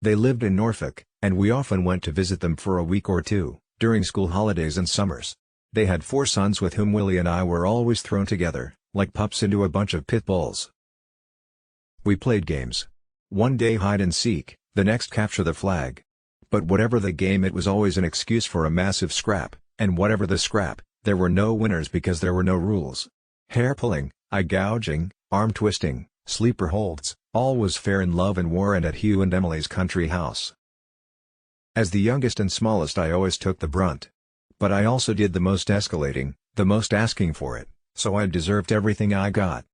They lived in Norfolk, and we often went to visit them for a week or two, during school holidays and summers. They had 4 sons with whom Willie and I were always thrown together, like pups into a bunch of pit bulls. We played games. One day hide and seek, the next capture the flag. But whatever the game, it was always an excuse for a massive scrap, and whatever the scrap, there were no winners because there were no rules. Hair pulling, eye gouging, arm twisting, sleeper holds, all was fair in love and war and at Hugh and Emily's country house. As the youngest and smallest, I always took the brunt. But I also did the most escalating, the most asking for it, so I deserved everything I got.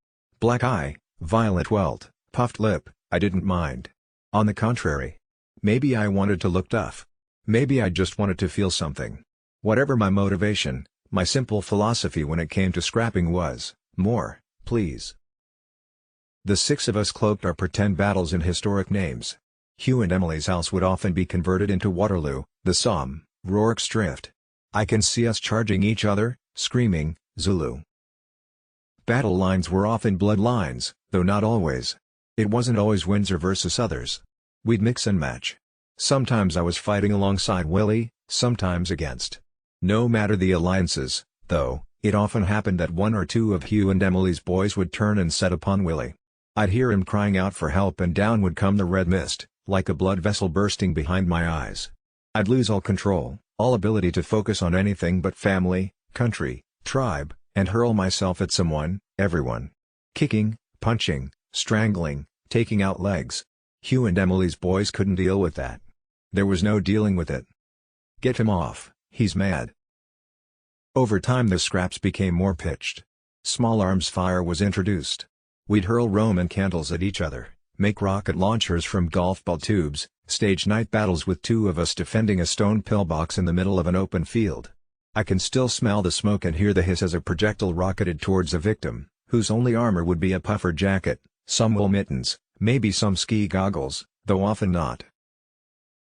Black eye, violet welt, puffed lip, I didn't mind. On the contrary. Maybe I wanted to look tough. Maybe I just wanted to feel something. Whatever my motivation, my simple philosophy when it came to scrapping was, more, please. The 6 of us cloaked our pretend battles in historic names. Hugh and Emily's house would often be converted into Waterloo, the Somme, Rorke's Drift. I can see us charging each other, screaming, Zulu. Battle lines were often blood lines, though not always. It wasn't always Windsor versus others. We'd mix and match. Sometimes I was fighting alongside Willie, sometimes against. No matter the alliances, though, it often happened that 1 or 2 of Hugh and Emily's boys would turn and set upon Willie. I'd hear him crying out for help and down would come the red mist, like a blood vessel bursting behind my eyes. I'd lose all control, all ability to focus on anything but family, country, tribe, and hurl myself at someone, everyone. Kicking, punching, strangling, taking out legs. Hugh and Emily's boys couldn't deal with that. There was no dealing with it. Get him off, he's mad. Over time the scraps became more pitched. Small arms fire was introduced. We'd hurl Roman candles at each other, make rocket launchers from golf ball tubes, stage night battles with 2 of us defending a stone pillbox in the middle of an open field. I can still smell the smoke and hear the hiss as a projectile rocketed towards a victim, whose only armor would be a puffer jacket, some wool mittens, maybe some ski goggles, though often not.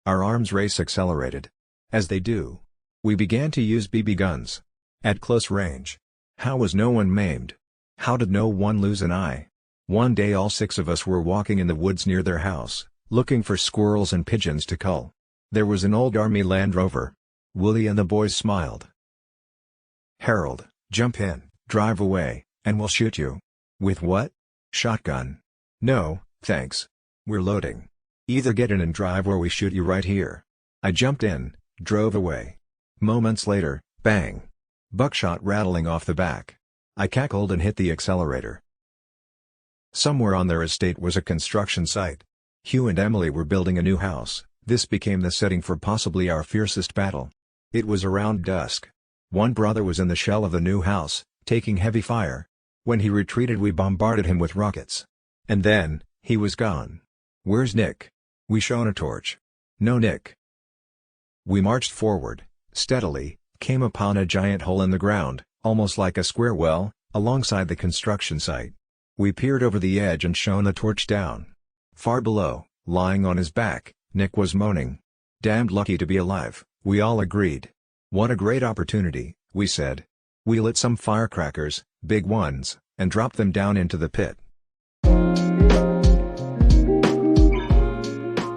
Our arms race accelerated. As they do. We began to use BB guns. At close range. How was no one maimed? How did no one lose an eye? One day all 6 of us were walking in the woods near their house, looking for squirrels and pigeons to cull. There was an old Army Land Rover. Willie and the boys smiled. Harold, jump in, drive away, and we'll shoot you. With what? Shotgun. No, thanks. We're loading. Either get in and drive or we shoot you right here. I jumped in, drove away. Moments later, bang. Buckshot rattling off the back. I cackled and hit the accelerator. Somewhere on their estate was a construction site. Hugh and Emily were building a new house. This became the setting for possibly our fiercest battle. It was around dusk. One brother was in the shell of the new house, taking heavy fire. When he retreated we bombarded him with rockets. And then, he was gone. Where's Nick? We shone a torch. No Nick. We marched forward, steadily, came upon a giant hole in the ground, almost like a square well, alongside the construction site. We peered over the edge and shone a torch down. Far below, lying on his back, Nick was moaning. Damned lucky to be alive, we all agreed. What a great opportunity, we said. We lit some firecrackers, big ones, and dropped them down into the pit.